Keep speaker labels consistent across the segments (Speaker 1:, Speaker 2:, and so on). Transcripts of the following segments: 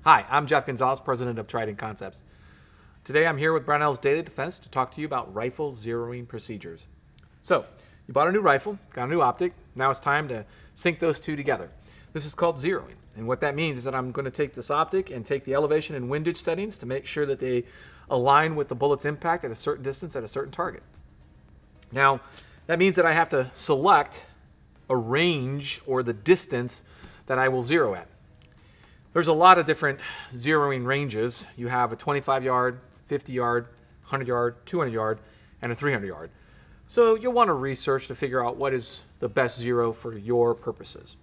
Speaker 1: Hi, I'm Jeff Gonzalez, president of Trident Concepts. Today I'm here with Brownell's Daily Defense to talk to you about rifle zeroing procedures. So, you bought a new rifle, got a new optic, now it's time to sync those two together. This is called zeroing, and what that means is that I'm going to take this optic and take the elevation and windage settings to make sure that they align with the bullet's impact at a certain distance at a certain target. Now, that means that I have to select a range or the distance that I will zero at. There's a lot of different zeroing ranges. You have a 25 yard, 50 yard, 100 yard, 200 yard, and a 300 yard. So you'll want to research to figure out what is the best zero for your purposes.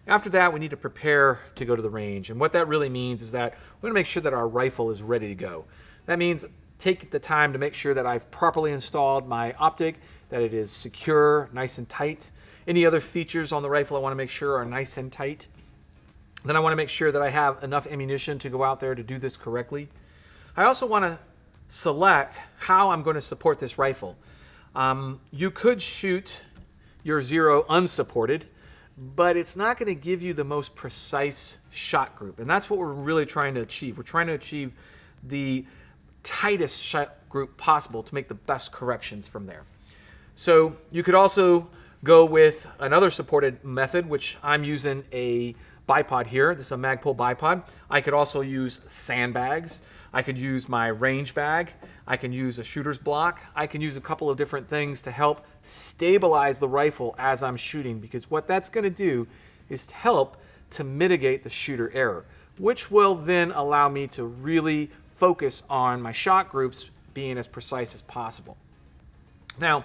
Speaker 1: After that, we need to prepare to go to the range. And what that really means is that we want to make sure that our rifle is ready to go. That means take the time to make sure that I've properly installed my optic, that it is secure, nice and tight. Any other features on the rifle I want to make sure are nice and tight. Then I want to make sure that I have enough ammunition to go out there to do this correctly. I also want to select how I'm going to support this rifle. You could shoot your zero unsupported, but it's not going to give you the most precise shot group. And that's what we're really trying to achieve. We're trying to achieve the tightest shot group possible to make the best corrections from there. So you could also go with another supported method, which I'm using a bipod here. This is a Magpul bipod. I could also use sandbags. I could use my range bag. I can use a shooter's block. I can use a couple of different things to help stabilize the rifle as I'm shooting, because what that's going to do is help to mitigate the shooter error, which will then allow me to really focus on my shot groups being as precise as possible. Now,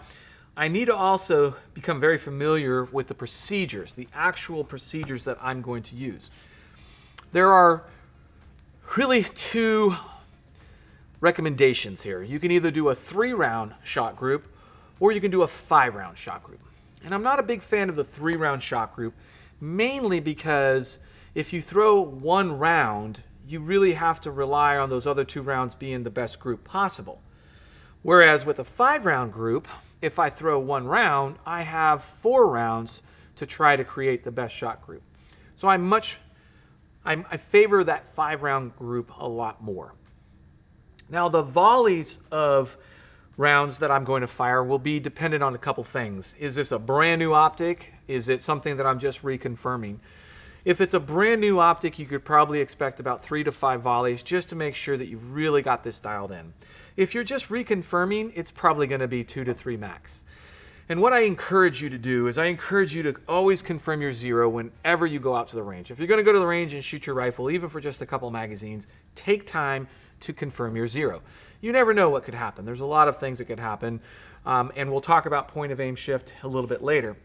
Speaker 1: I need to also become very familiar with the procedures, the actual procedures that I'm going to use. There are really two recommendations here. You can either do a 3-round shot group or you can do a 5-round shot group. And I'm not a big fan of the 3-round shot group, mainly because if you throw one round, you really have to rely on those other 2 rounds being the best group possible. Whereas with a 5-round group, if I throw 1 round, I have 4 rounds to try to create the best shot group. So I favor that 5-round group a lot more. Now, the volleys of rounds that I'm going to fire will be dependent on a couple things. Is this a brand new optic? Is it something that I'm just reconfirming? If it's a brand new optic, you could probably expect about 3 to 5 volleys just to make sure that you've really got this dialed in. If you're just reconfirming, it's probably going to be 2 to 3 max. And what I encourage you to do is I encourage you to always confirm your zero whenever you go out to the range. If you're going to go to the range and shoot your rifle, even for just a couple magazines, take time to confirm your zero. You never know what could happen. There's a lot of things that could happen, and we'll talk about point of aim shift a little bit later.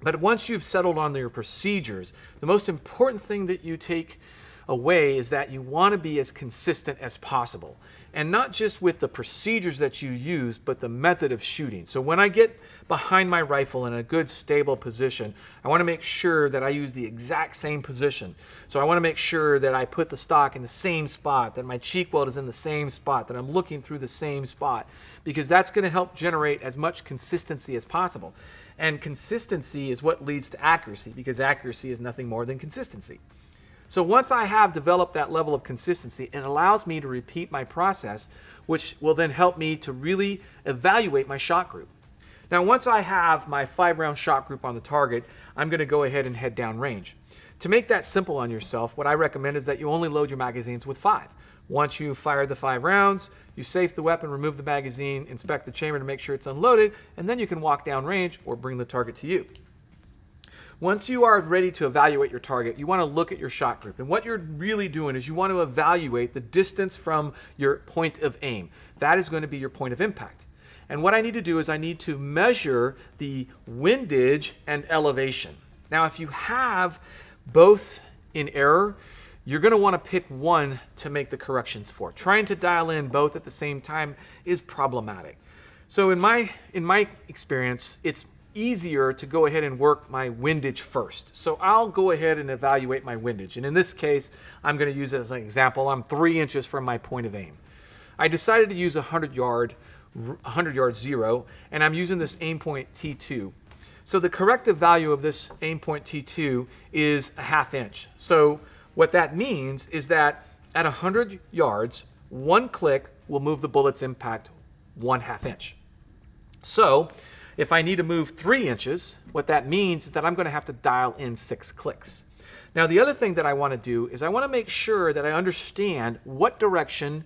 Speaker 1: But once you've settled on your procedures, the most important thing that you take away is that you want to be as consistent as possible. And not just with the procedures that you use, but the method of shooting. So when I get behind my rifle in a good stable position, I want to make sure that I use the exact same position. So I want to make sure that I put the stock in the same spot, that my cheek weld is in the same spot, that I'm looking through the same spot, because that's going to help generate as much consistency as possible. And consistency is what leads to accuracy, because accuracy is nothing more than consistency. So once I have developed that level of consistency, it allows me to repeat my process, which will then help me to really evaluate my shot group. Now, once I have my 5-round shot group on the target, I'm going to go ahead and head down range. To make that simple on yourself, what I recommend is that you only load your magazines with 5. Once you fire the 5 rounds, you safe the weapon, remove the magazine, inspect the chamber to make sure it's unloaded, and then you can walk down range or bring the target to you. Once you are ready to evaluate your target, you want to look at your shot group. And what you're really doing is you want to evaluate the distance from your point of aim. That is going to be your point of impact. And what I need to do is I need to measure the windage and elevation. Now, if you have both in error, you're going to want to pick one to make the corrections for. Trying to dial in both at the same time is problematic. So in my experience, it's easier to go ahead and work my windage first. So I'll go ahead and evaluate my windage. And in this case, I'm going to use it as an example. I'm 3 inches from my point of aim. I decided to use a 100 yard zero, and I'm using this aim point T2. So the corrective value of this aim point T2 is a 1/2 inch. So What that means is that at 100 yards, one click will move the bullet's impact 1/2 inch. So if I need to move 3 inches, what that means is that I'm going to have to dial in 6 clicks. Now, the other thing that I want to do is I want to make sure that I understand what direction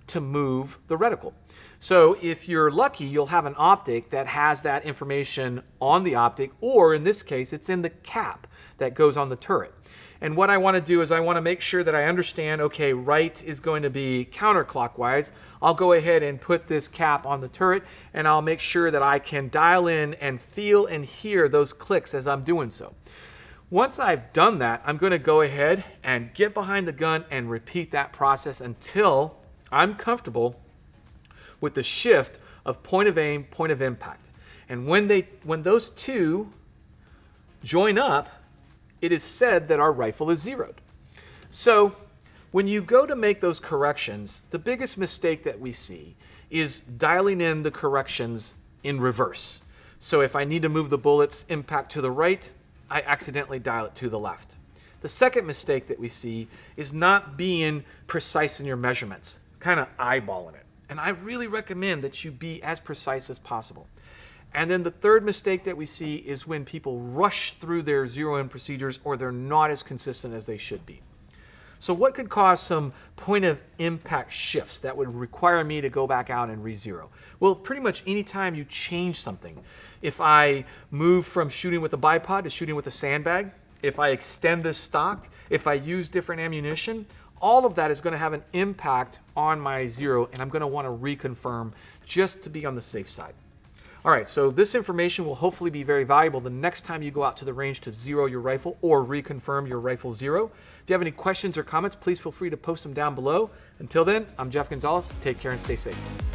Speaker 1: to move the reticle. So if you're lucky, you'll have an optic that has that information on the optic, or in this case, it's in the cap that goes on the turret. And what I want to do is I want to make sure that I understand, okay, right is going to be counterclockwise. I'll go ahead and put this cap on the turret, and I'll make sure that I can dial in and feel and hear those clicks as I'm doing so. Once I've done that, I'm going to go ahead and get behind the gun and repeat that process until I'm comfortable with the shift of point of aim, point of impact. And when those two join up, it is said that our rifle is zeroed. So when you go to make those corrections, the biggest mistake that we see is dialing in the corrections in reverse. So if I need to move the bullet's impact to the right, I accidentally dial it to the left. The second mistake that we see is not being precise in your measurements, kind of eyeballing it. And I really recommend that you be as precise as possible. And then the third mistake that we see is when people rush through their zero-in procedures, or they're not as consistent as they should be. So what could cause some point of impact shifts that would require me to go back out and re-zero? Well, pretty much any time you change something. If I move from shooting with a bipod to shooting with a sandbag, if I extend this stock, if I use different ammunition, all of that is going to have an impact on my zero, and I'm going to want to reconfirm just to be on the safe side. All right, so this information will hopefully be very valuable the next time you go out to the range to zero your rifle or reconfirm your rifle zero. If you have any questions or comments, please feel free to post them down below. Until then, I'm Jeff Gonzalez. Take care and stay safe.